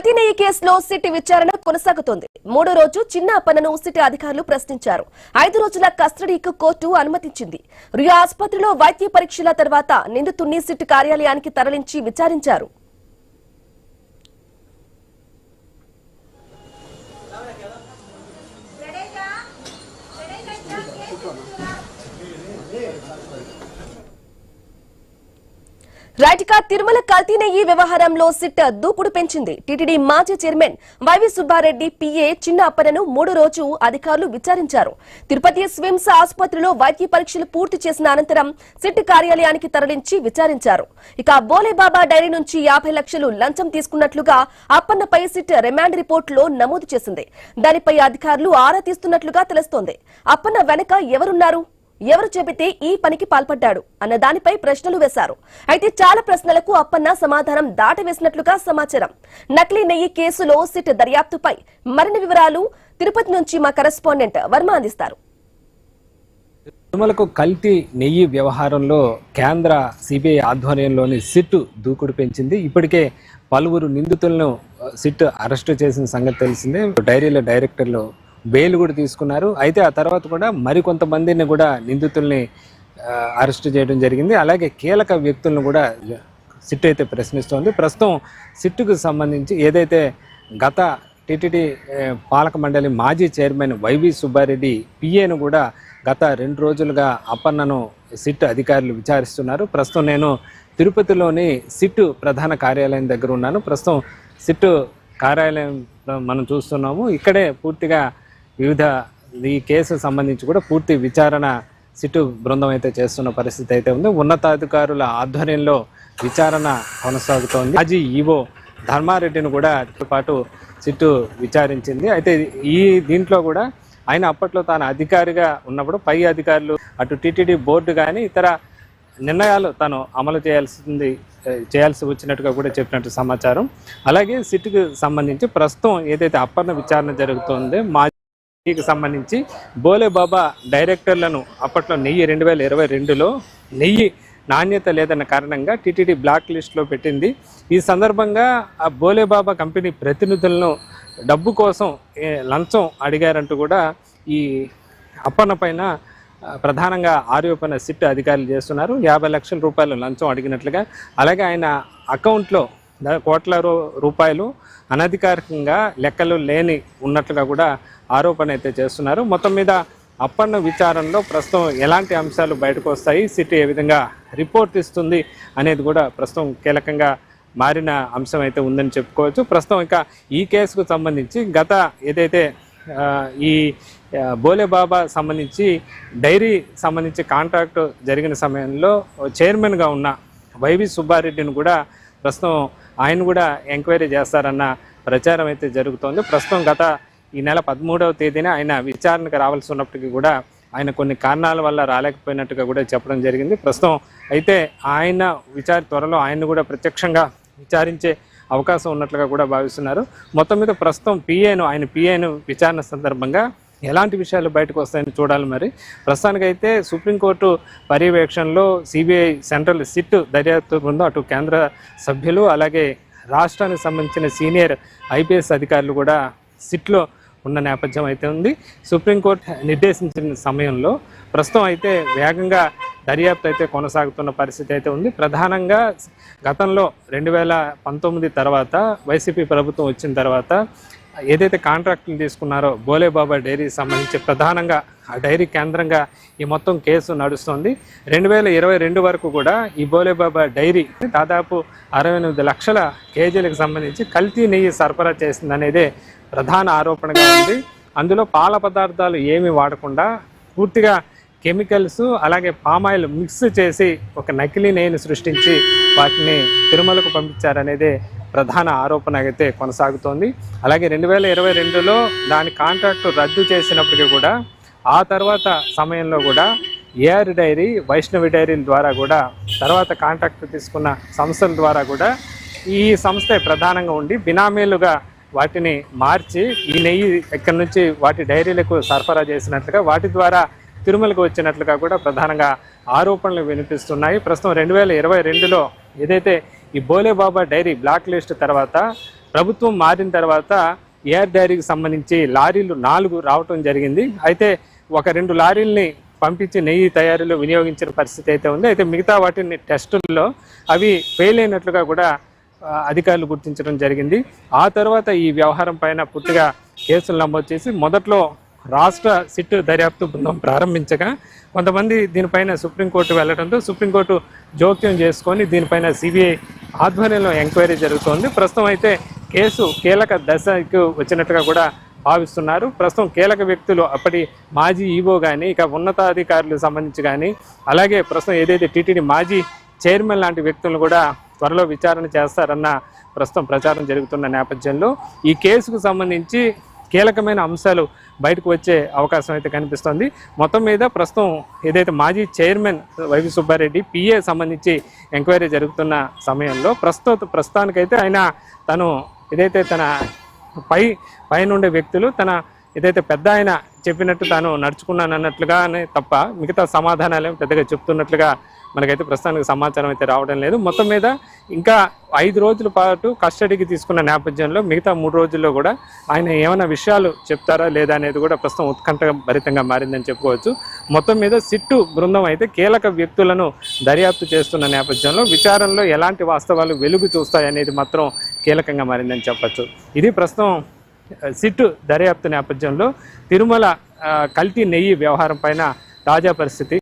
కల్తీ నెయ్యి కేసులో సిట్ విచారణ కొనసాగుతోంది. మూడో రోజు చిన్న అప్పన్నను సిట్ అధికారులు ప్రశ్నించారు. 5 రోజుల కస్టడీకి కోర్టు అనుమతించింది. రియా ఆసుపత్రిలో వైద్య పరీక్షల తర్వాత నిందితుడిని సిట్ కార్యాలయానికి తరలించి విచారించారు. రైట్గా తిరుమల కల్తీ నెయ్యి వ్యవహారంలో సిట్ దూకుడు పెంచింది. టీటీడీ మాజీ చైర్మన్ వైవి సుబ్బారెడ్డి పిఏ చిన్న అప్పన్నను 3వ రోజు అధికారులు విచారించారు. తిరుపతి స్విమ్స్ ఆసుపత్రిలో వైద్య పరీక్షలు పూర్తి చేసిన అనంతరం సిట్ కార్యాలయానికి తరలించి విచారించారు. ఇక బోలేబాబా డైరీ నుంచి 50 లక్షలు లంచం తీసుకున్నట్లుగా అప్పన్నపై సిట్ రిమాండ్ రిపోర్టులో నమోదు చేసింది. దానిపై అధికారులు ఆరా తీస్తున్నట్లుగా తెలుస్తోంది. అప్పన్న వెనక ఎవరున్నారు, ఎవరు చెబితే ఈ పనికి పాల్పడ్డాడు అన్న దానిపై ప్రశ్నలు వేశారు. అయితే చాలా ప్రశ్నలకు అప్పన్న సమాధానం దాటవేసినట్లుగా సమాచారం. నకిలీ నెయ్యి కేసులో సిట్ దర్యాప్తుపై మరిన్ని వివరాలు తిరుపతి నుంచి మా కరెస్పాండెంట్ వర్మ అందిస్తారు. తిరుమలకు కల్తీ నెయ్యి వ్యవహారంలో కేంద్ర సిబిఐ ఆధ్వర్యంలోని సిట్ దూకుడు పెంచింది. ఇప్పటికే పలువురు నిందితులను సిట్ అరెస్టు చేసిన సంగతి తెలిసిందే. డైరీల డైరెక్టర్లు బెయిల్ కూడా తీసుకున్నారు. అయితే ఆ తర్వాత కూడా మరికొంతమందిని కూడా నిందితుల్ని అరెస్టు చేయడం జరిగింది. అలాగే కీలక వ్యక్తులను కూడా సిట్ అయితే ప్రశ్నిస్తోంది. ప్రస్తుతం సిట్కు సంబంధించి ఏదైతే గత టీటీడీ పాలక మండలి మాజీ చైర్మన్ వైవి సుబ్బారెడ్డి పిఏను కూడా గత 2 రోజులుగా అప్పన్నను సిట్ అధికారులు విచారిస్తున్నారు. ప్రస్తుతం నేను తిరుపతిలోని సిట్ ప్రధాన కార్యాలయం దగ్గర ఉన్నాను. ప్రస్తుతం సిట్ కార్యాలయం మనం చూస్తున్నాము. ఇక్కడే పూర్తిగా వివిధ ఈ కేసు సంబంధించి కూడా పూర్తి విచారణ సిట్ బృందం అయితే చేస్తున్న పరిస్థితి అయితే ఉంది. ఉన్నతాధికారుల ఆధ్వర్యంలో విచారణ కొనసాగుతోంది. మాజీ ఈవో ధర్మారెడ్డిని కూడా పాటు సిట్ విచారించింది. అయితే దీంట్లో కూడా ఆయన అప్పట్లో తాను అధికారిగా ఉన్నప్పుడు పై అధికారులు అటు టీటీడీ బోర్డు కానీ ఇతర నిర్ణయాలు తాను అమలు చేయాల్సి వచ్చినట్టుగా కూడా చెప్పినట్టు సమాచారం. అలాగే సిట్కి సంబంధించి ప్రస్తుతం ఏదైతే అప్పన్న విచారణ జరుగుతుందో మాజీకి సంబంధించి బోలేబాబా డైరెక్టర్లను అప్పట్లో నెయ్యి 2022లో నెయ్యి నాణ్యత లేదన్న కారణంగా టీటీడీ బ్లాక్ లిస్ట్లో పెట్టింది. ఈ సందర్భంగా ఆ బోలేబాబా కంపెనీ ప్రతినిధులను డబ్బు కోసం లంచం అడిగారంటూ కూడా ఈ అప్పన్న పైన ప్రధానంగా ఆరోపణ సిట్ అధికారులు చేస్తున్నారు. 50 లక్షల రూపాయలు లంచం అడిగినట్లుగా, అలాగే ఆయన అకౌంట్లో కోట్ల రూపాయలు అనధికారికంగా లెక్కలు లేని ఉన్నట్లుగా కూడా ఆరోపణ అయితే చేస్తున్నారు. మొత్తం మీద అప్పన్న విచారణలో ప్రస్తుతం ఎలాంటి అంశాలు బయటకు వస్తాయి, సిట్ ఏ విధంగా రిపోర్ట్ ఇస్తుంది అనేది కూడా ప్రస్తుతం కీలకంగా మారిన అంశం అయితే ఉందని చెప్పుకోవచ్చు. ప్రస్తుతం ఇక ఈ కేసుకు సంబంధించి గత ఏదైతే ఈ బోలేబాబా సంబంధించి డైరీ సంబంధించి కాంట్రాక్ట్ జరిగిన సమయంలో చైర్మన్గా ఉన్న వైవి సుబ్బారెడ్డిని కూడా ప్రస్తుతం ఆయన కూడా ఎంక్వైరీ చేస్తారన్న ప్రచారం అయితే జరుగుతోంది. ప్రస్తుతం గత ఈ నెల 13వ తేదీన ఆయన విచారణకు రావాల్సి ఉన్నప్పటికీ కూడా ఆయన కొన్ని కారణాల వల్ల రాలేకపోయినట్టుగా కూడా చెప్పడం జరిగింది. ప్రస్తుతం అయితే ఆయన త్వరలో ఆయన్ని కూడా ప్రత్యక్షంగా విచారించే అవకాశం ఉన్నట్లుగా కూడా భావిస్తున్నారు. మొత్తం మీద ప్రస్తుతం ఆయన పిఏను విచారణ సందర్భంగా ఎలాంటి విషయాలు బయటకు వస్తాయని చూడాలి. మరి ప్రస్తుతానికైతే సుప్రీంకోర్టు పర్యవేక్షణలో సిబిఐ సెంట్రల్ సిట్ దర్యాప్తు బృందం అటు కేంద్ర సభ్యులు అలాగే రాష్ట్రానికి సంబంధించిన సీనియర్ ఐపీఎస్ అధికారులు కూడా సిట్లో ఉన్న నేపథ్యం అయితే ఉంది. సుప్రీంకోర్టు నిర్దేశించిన సమయంలో ప్రస్తుతం అయితే వేగంగా దర్యాప్తు అయితే కొనసాగుతున్న పరిస్థితి అయితే ఉంది. ప్రధానంగా గతంలో 2019 తర్వాత వైసీపీ ప్రభుత్వం వచ్చిన తర్వాత ఏదైతే కాంట్రాక్టులు తీసుకున్నారో బోలేబాబా డైరీకి సంబంధించి ప్రధానంగా ఆ డైరీ కేంద్రంగా ఈ మొత్తం కేసు నడుస్తుంది. 2022 వరకు కూడా ఈ బోలేబాబా డైరీ దాదాపు 68 లక్షల కేజీలకు సంబంధించి కల్తీ నెయ్యి సరఫరా చేసిందనేదే ప్రధాన ఆరోపణగా ఉంది. అందులో పాల పదార్థాలు ఏమీ వాడకుండా పూర్తిగా కెమికల్స్ అలాగే పామాయిల్ మిక్స్ చేసి ఒక నకిలీ నెయ్యిని సృష్టించి వాటిని తిరుమలకు పంపించారనేదే ప్రధాన ఆరోపణ అయితే కొనసాగుతోంది. అలాగే 2022లో దాని కాంట్రాక్టు రద్దు చేసినప్పటికీ కూడా ఆ తర్వాత సమయంలో కూడా ఏఆర్ డైరీ, వైష్ణవి డైరీల ద్వారా కూడా తర్వాత కాంట్రాక్ట్ తీసుకున్న సంస్థల ద్వారా కూడా ఈ సంస్థే ప్రధానంగా ఉండి బినామీలుగా వాటిని మార్చి ఈ నెయ్యి ఎక్కడి నుంచి వాటి డైరీలకు సరఫరా చేసినట్లుగా వాటి ద్వారా తిరుమలకు వచ్చినట్లుగా కూడా ప్రధానంగా ఆరోపణలు వినిపిస్తున్నాయి. ప్రస్తుతం 2022లో ఏదైతే ఈ బోలేబాబా డైరీ బ్లాక్ లిస్ట్ తర్వాత ప్రభుత్వం మారిన తర్వాత ఏఆర్ డైరీకి సంబంధించి లారీలు 4 రావటం జరిగింది. అయితే 1-2 లారీల్ని పంపించి నెయ్యి తయారీలో వినియోగించిన పరిస్థితి అయితే ఉంది. అయితే మిగతా వాటిని టెస్టుల్లో అవి ఫెయిల్ అయినట్లుగా కూడా అధికారులు గుర్తించడం జరిగింది. ఆ తర్వాత ఈ వ్యవహారం పైన పూర్తిగా కేసులు నమోదు చేసి మొదట్లో రాష్ట్ర సిట్ దర్యాప్తు బృందం ప్రారంభించగా కొంతమంది దీనిపైన సుప్రీంకోర్టు వెళ్లడంతో సుప్రీంకోర్టు జోక్యం చేసుకొని దీనిపైన సిబిఐ ఆధ్వర్యంలో ఎంక్వైరీ జరుగుతోంది. ప్రస్తుతం అయితే కేసు కీలక దశకు వచ్చినట్టుగా కూడా భావిస్తున్నారు. ప్రస్తుతం కీలక వ్యక్తులు అప్పటి మాజీ ఈవో కానీ ఇక ఉన్నతాధికారులకు సంబంధించి కానీ అలాగే ప్రస్తుతం ఏదైతే టీటీడీ మాజీ చైర్మన్ లాంటి వ్యక్తులను కూడా త్వరలో విచారణ చేస్తారన్న ప్రస్తుతం ప్రచారం జరుగుతున్న నేపథ్యంలో ఈ కేసుకు సంబంధించి కీలకమైన అంశాలు బయటకు వచ్చే అవకాశం అయితే కనిపిస్తోంది. మొత్తం మీద ప్రస్తుతం ఏదైతే మాజీ చైర్మన్ వైవి సుబ్బారెడ్డి పిఏ సంబంధించి ఎంక్వైరీ జరుగుతున్న సమయంలో ప్రస్తుతానికైతే తను ఏదైతే తన పైనుండే వ్యక్తులు తన ఏదైతే పెద్ద ఆయన చెప్పినట్టు తాను నడుచుకున్నానన్నట్లుగానే తప్ప మిగతా సమాధానాలు పెద్దగా చెప్తున్నట్లుగా మనకైతే ప్రస్తుతానికి సమాచారం అయితే రావడం లేదు. మొత్తం మీద ఇంకా 5 రోజుల పాటు కస్టడీకి తీసుకున్న నేపథ్యంలో మిగతా 3 రోజుల్లో కూడా ఆయన ఏమైనా విషయాలు చెప్తారా లేదా అనేది కూడా ప్రస్తుతం ఉత్కంఠ భరితంగా మారిందని చెప్పుకోవచ్చు. మొత్తం మీద సిట్టు బృందం అయితే కీలక వ్యక్తులను దర్యాప్తు చేస్తున్న నేపథ్యంలో విచారణలో ఎలాంటి వాస్తవాలు వెలుగు చూస్తాయనేది మాత్రం కీలకంగా మారిందని చెప్పచ్చు. ఇది ప్రస్తుతం సిట్టు దర్యాప్తు నేపథ్యంలో తిరుమల కల్తీ నెయ్యి వ్యవహారం పైన తాజా పరిస్థితి.